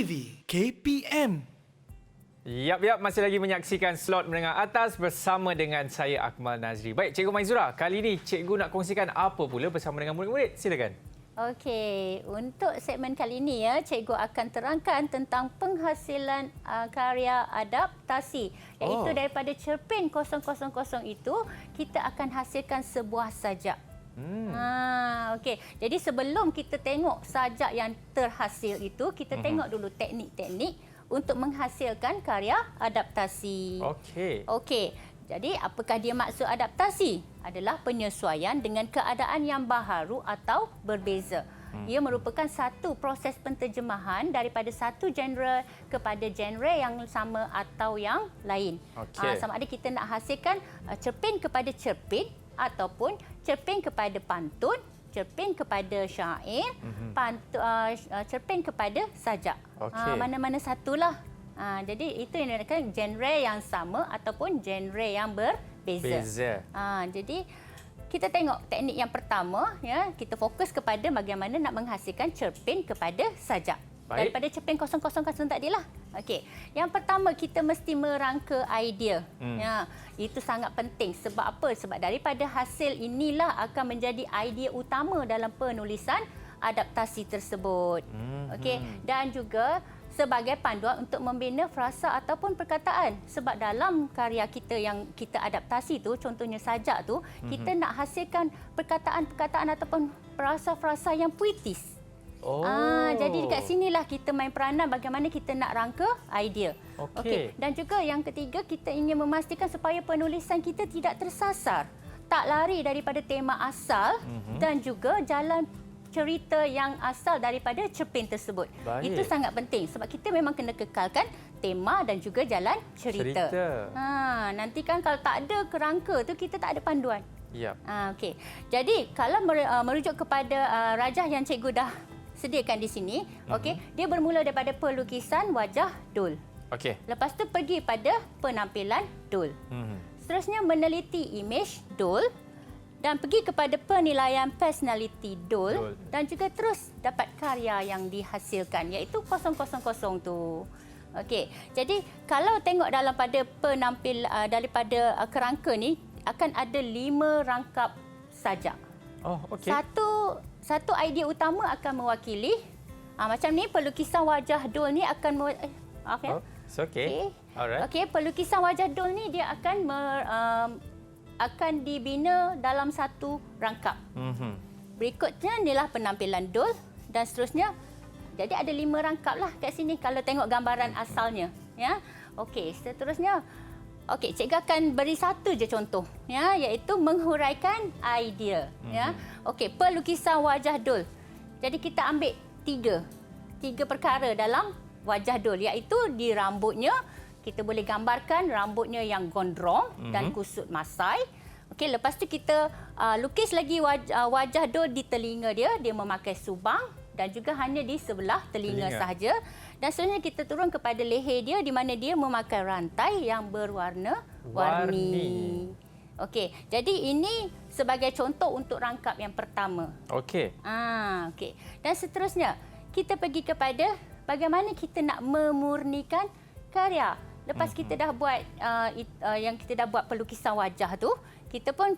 TV KPM. Yap, masih lagi menyaksikan slot menengah atas bersama dengan saya Akmal Nazri. Baik, Cikgu Maizura, kali ini Cikgu nak kongsikan apa pula bersama dengan murid-murid? Silakan. Okey, untuk segmen kali ini ya, cikgu akan terangkan tentang penghasilan karya adaptasi, iaitu daripada cerpen 000 itu kita akan hasilkan sebuah sajak. Okey. Jadi sebelum kita tengok sajak yang terhasil itu, kita tengok dulu teknik-teknik untuk menghasilkan karya adaptasi. Okey. Jadi apakah dia maksud adaptasi? Adalah penyesuaian dengan keadaan yang baharu atau berbeza. Ia merupakan satu proses penterjemahan daripada satu genre kepada genre yang sama atau yang lain. Sama ada kita nak hasilkan cerpen kepada cerpen ataupun cerpen kepada pantun, cerpen kepada syair, cerpen kepada sajak. Mana-mana satulah. Jadi itu yang dinamakan genre yang sama ataupun genre yang berbeza. Jadi kita tengok teknik yang pertama, ya, kita fokus kepada bagaimana nak menghasilkan cerpen kepada sajak. Daripada cerpen 000 tadilah. Okey. Yang pertama kita mesti merangka idea. Ya, itu sangat penting. Sebab apa? Sebab daripada hasil inilah akan menjadi idea utama dalam penulisan adaptasi tersebut. Okey. Dan juga sebagai panduan untuk membina frasa ataupun perkataan. Sebab dalam karya kita yang kita adaptasi tu, contohnya sajak tu, kita nak hasilkan perkataan-perkataan ataupun frasa-frasa yang puitis. Jadi dekat sinilah kita main peranan bagaimana kita nak rangka idea. Okey. Dan juga yang ketiga, kita ingin memastikan supaya penulisan kita tidak tersasar. Tak lari daripada tema asal dan juga jalan cerita yang asal daripada cerpen tersebut. Itu sangat penting sebab kita memang kena kekalkan tema dan juga jalan cerita. Nanti kan kalau tak ada kerangka tu kita tak ada panduan. Okey. Jadi kalau merujuk kepada rajah yang cikgu dah sediakan di sini, okey, dia bermula daripada pelukisan wajah Dul. Lepas tu pergi pada penampilan Dul. Seterusnya meneliti imej Dul dan pergi kepada penilaian personality Dul dan juga terus dapat karya yang dihasilkan iaitu 000 tu. Okey. Jadi kalau tengok dalam pada daripada kerangka ni akan ada 5 rangkap sajak. Satu idea utama akan mewakili macam ni pelukisan wajah Dul ni akan pelukisan wajah Dul ni dia akan dibina dalam satu rangkap. Berikutnya inilah penampilan Dul dan seterusnya. Jadi ada 5 rangkap lah kat sini kalau tengok gambaran asalnya. Ya, okey. Seterusnya, okey, cikgu akan beri satu je contoh, ya, iaitu menghuraikan idea. Ya, okey, pelukisan wajah Dul. Jadi kita ambil tiga perkara dalam wajah Dul, iaitu di rambutnya. Kita boleh gambarkan rambutnya yang gondrong dan kusut masai. Okey, lepas tu kita lukis lagi wajah Dul di telinga dia. Dia memakai subang dan juga hanya di sebelah telinga sahaja. Dan seterusnya kita turun kepada leher dia di mana dia memakai rantai yang berwarna-warni. Okey, jadi ini sebagai contoh untuk rangkap yang pertama. Okey. Dan seterusnya kita pergi kepada bagaimana kita nak memurnikan karya. Lepas kita dah buat kita dah buat pelukisan wajah tu, kita pun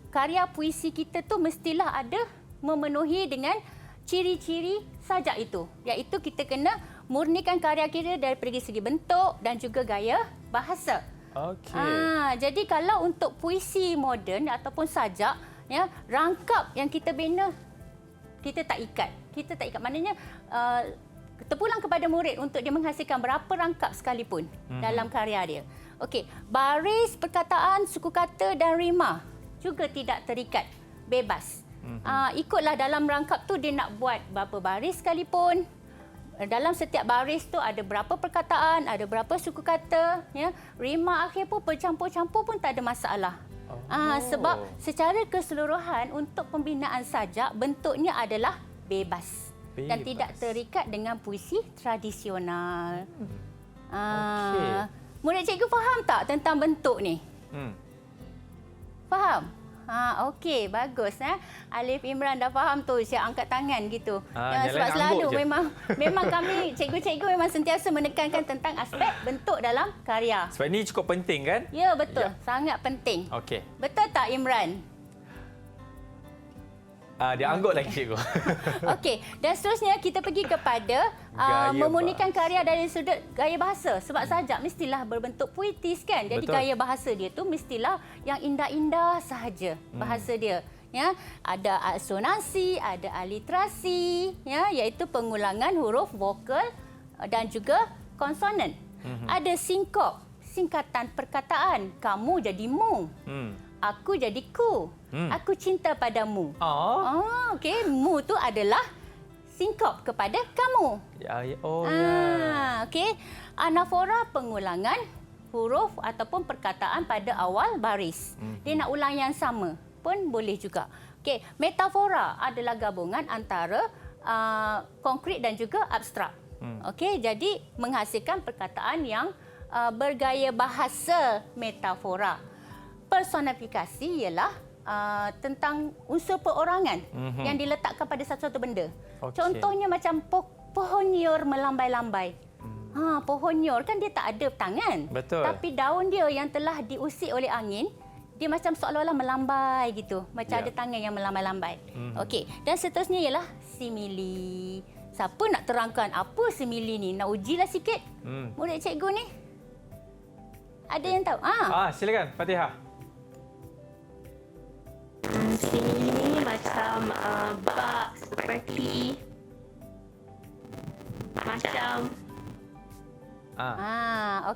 karya puisi kita tu mestilah ada memenuhi dengan ciri-ciri sajak itu. Iaitu kita kena murnikan karya kita dari segi bentuk dan juga gaya bahasa. Jadi kalau untuk puisi moden ataupun sajak, ya, rangkap yang kita bina kita tak ikat. Maknanya terpulang kepada murid untuk dia menghasilkan berapa rangkap sekalipun dalam karya dia. Okey, baris, perkataan, suku kata dan rima juga tidak terikat, bebas. Ikutlah dalam rangkap tu dia nak buat berapa baris sekalipun. Dalam setiap baris tu ada berapa perkataan, ada berapa suku kata, ya. Rima akhir pun bercampur-campur pun tak ada masalah. Sebab secara keseluruhan untuk pembinaan sajak bentuknya adalah bebas. Dan tidak terikat dengan puisi tradisional. Murid cikgu faham tak tentang bentuk ni? Faham? Okey, bagus. Alif Imran dah faham tu, siap angkat tangan gitu. Yang Sebab lain selalu angguk je. memang kami cikgu-cikgu memang sentiasa menekankan tentang aspek bentuk dalam karya. Sebab ini cukup penting kan? Ya, betul. Ya. Sangat penting. Okey. Betul tak Imran? Dia angguk lagi cikgu. Okey, dan seterusnya kita pergi kepada Gaya memurnikan karya dari sudut gaya bahasa. Sebab sajak mestilah berbentuk puitis kan. Jadi Betul. gaya bahasa dia tu mestilah yang indah-indah sahaja bahasa dia. Ya, ada asonansi, ada aliterasi, ya, iaitu pengulangan huruf vokal dan juga konsonan. Ada sinkop, singkatan perkataan. Kamu jadi mu. Aku jadi ku. Aku cinta padamu. Okey. Mu tu adalah singkop kepada kamu. Okey. Anafora pengulangan huruf ataupun perkataan pada awal baris. Dia nak ulang yang sama pun boleh juga. Okey. Metafora adalah gabungan antara konkret dan juga abstrak. Okey. Jadi menghasilkan perkataan yang bergaya bahasa metafora. Personifikasi ialah tentang unsur perorangan yang diletakkan pada satu-satu benda. Okey. Contohnya macam pohon nyor melambai-lambai. Pohon nyor kan dia tak ada tangan. Betul. Tapi daun dia yang telah diusik oleh angin, dia macam seolah-olah melambai gitu. Macam ada tangan yang melambai-lambai. Okey. Dan seterusnya ialah simili. Siapa nak terangkan apa simili ni? Nak ujilah sikit. Murid cikgu ni. Ada yang tahu? Silakan Fatihah. Sini macam bak seperti macam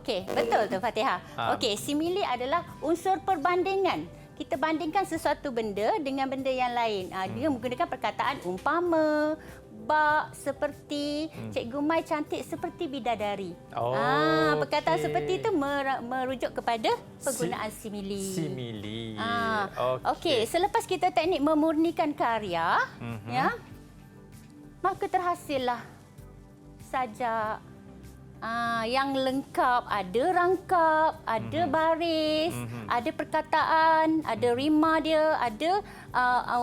Okey, betul tu Fatihah. Okey, simili adalah unsur perbandingan. Kita bandingkan sesuatu benda dengan benda yang lain. Dia menggunakan perkataan umpama, bak, seperti, Cikgu Mai cantik seperti bidadari. Perkataan seperti itu merujuk kepada penggunaan simili. Simili. Okey, selepas kita teknik memurnikan karya, ya, maka terhasillah sajak yang lengkap, ada rangkap, ada baris, ada perkataan, ada rima dia, ada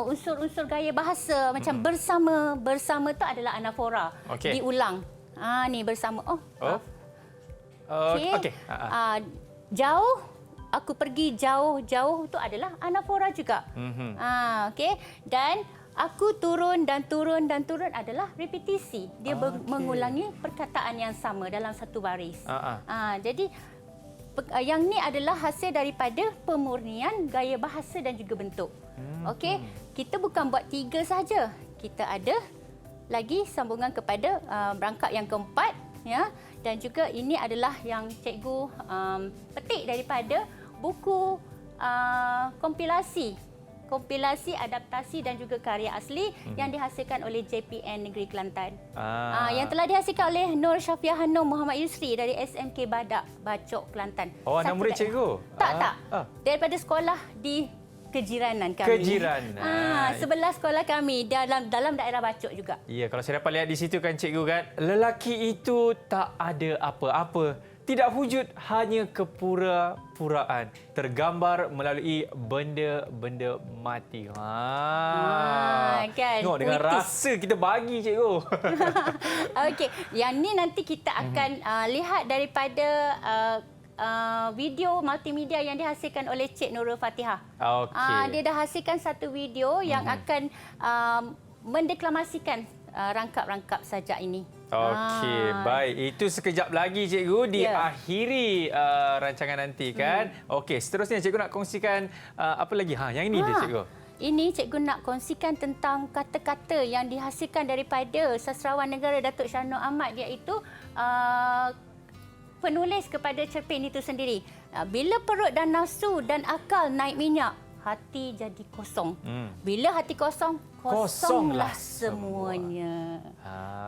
unsur-unsur gaya bahasa macam bersama. Bersama tu adalah anafora. Diulang. Ni bersama. Okey. Jauh, aku pergi jauh-jauh tu adalah anafora juga. Okey. Dan aku turun dan turun dan turun adalah repetisi. Dia mengulangi perkataan yang sama dalam satu baris. Jadi yang ni adalah hasil daripada pemurnian gaya bahasa dan juga bentuk. Okey, kita bukan buat 3 saja. Kita ada lagi sambungan kepada rangkap yang keempat, ya. Dan juga ini adalah yang cikgu petik daripada buku kompilasi adaptasi dan juga karya asli yang dihasilkan oleh JPN Negeri Kelantan. Yang telah dihasilkan oleh Nur Syafiah Hanum Muhammad Yusri dari SMK Badak, Bacok, Kelantan. Anak murid cikgu? Tak. Daripada sekolah di kejiranan kami. Kejiranan. Sebelah sekolah kami dalam daerah Bacok juga. Ya, kalau saya dapat lihat di situ kan cikgu kan, lelaki itu tak ada apa-apa. Tidak wujud, hanya kepura-puraan. Tergambar melalui benda-benda mati. Kan? Tengok dengan rasa kita bagi, cikgu. Okey, yang ni nanti kita akan lihat daripada video multimedia yang dihasilkan oleh Cik Nurul Fatihah. Dia dah hasilkan satu video yang akan mendeklamasikan rangkap-rangkap sajak ini. Okey, baik. Itu sekejap lagi cikgu diakhiri rancangan nanti kan. Okey, seterusnya cikgu nak kongsikan apa lagi? Yang ini dia cikgu. Ini cikgu nak kongsikan tentang kata-kata yang dihasilkan daripada sastrawan negara Datuk Shah Nur Ahmad, iaitu penulis kepada cerpen itu sendiri. Bila perut dan nafsu dan akal naik minyak, hati jadi kosong. Bila hati kosong, kosonglah semuanya.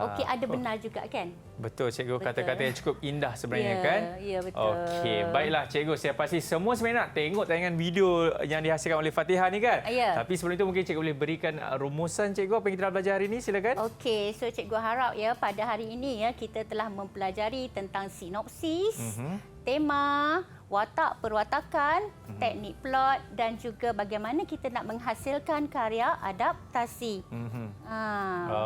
Okey, ada benar juga kan? Betul cikgu, kata-kata yang cukup indah sebenarnya kan? Ya, betul. Okey, baiklah cikgu, saya pasti semua sebenarnya nak tengok tayangan video yang dihasilkan oleh Fatihah ni kan? Ya. Tapi sebelum itu mungkin cikgu boleh berikan rumusan cikgu apa yang kita dah belajar hari ini, silakan. Okey, so cikgu harap ya pada hari ini ya kita telah mempelajari tentang sinopsis, tema, watak perwatakan, teknik plot dan juga bagaimana kita nak menghasilkan karya adaptasi.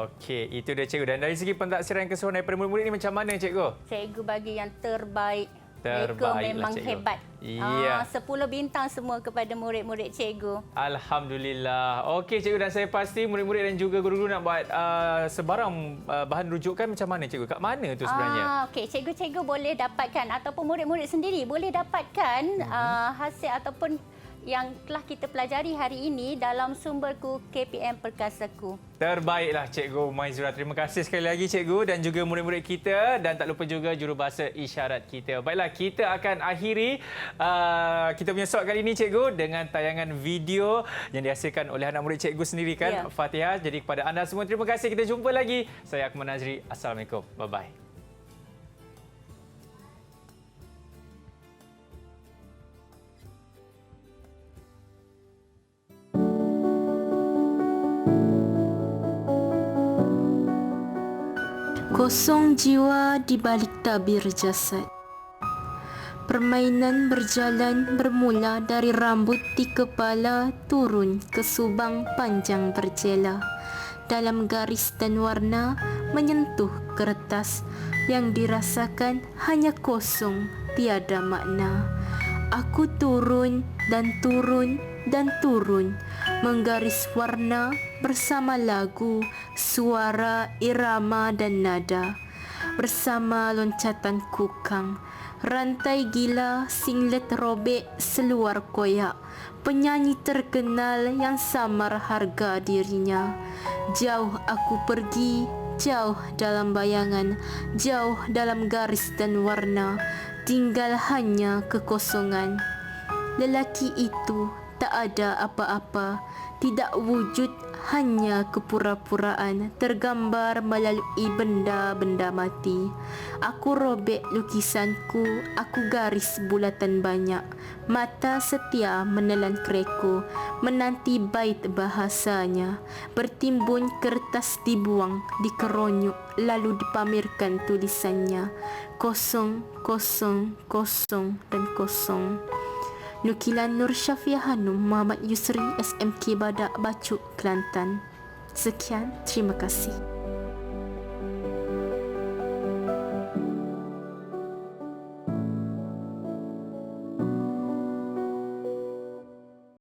Okey, itu dia cikgu. Dan dari segi pentaksiran keseluruhan daripada murid-murid ni macam mana cikgu? Cikgu bagi yang terbaik. Mereka Terbaiklah, memang cikgu. hebat. Ya. 10 bintang semua kepada murid-murid cikgu. Alhamdulillah. Okey cikgu, dan saya pasti murid-murid dan juga guru-guru nak buat sebarang bahan rujukan macam mana cikgu? Kat mana tu sebenarnya? Okey, cikgu-cikgu boleh dapatkan ataupun murid-murid sendiri boleh dapatkan hasil ataupun yang telah kita pelajari hari ini dalam sumberku KPM Perkasaku. Terbaiklah Cikgu Maizura. Terima kasih sekali lagi Cikgu dan juga murid-murid kita, dan tak lupa juga jurubahasa isyarat kita. Baiklah, kita akan akhiri kita punya slot kali ini Cikgu dengan tayangan video yang dihasilkan oleh anak murid Cikgu sendiri kan, Fatihah. Jadi kepada anda semua terima kasih. Kita jumpa lagi. Saya Akmal Nazri. Assalamualaikum. Bye-bye. Kosong jiwa di balik tabir jasad. Permainan berjalan bermula dari rambut di kepala turun ke subang panjang berjela. Dalam garis dan warna menyentuh kertas yang dirasakan hanya kosong, tiada makna. Aku turun dan turun dan turun, menggaris warna bersama lagu, suara, irama dan nada. Bersama loncatan kukang, rantai gila, singlet robek, seluar koyak. Penyanyi terkenal yang samar harga dirinya. Jauh aku pergi, jauh dalam bayangan, jauh dalam garis dan warna. Tinggal hanya kekosongan. Lelaki itu tak ada apa-apa, tidak wujud, hanya kepura-puraan tergambar melalui benda-benda mati. Aku robek lukisanku, aku garis bulatan banyak. Mata setia menelan kreko, menanti bait bahasanya. Bertimbun kertas dibuang, dikeronyuk, lalu dipamerkan tulisannya. Kosong, kosong, kosong dan kosong. Nukilan Nur Syafiah Hanum, Muhammad Yusri, SMK Badak, Bacuk, Kelantan. Sekian, terima kasih.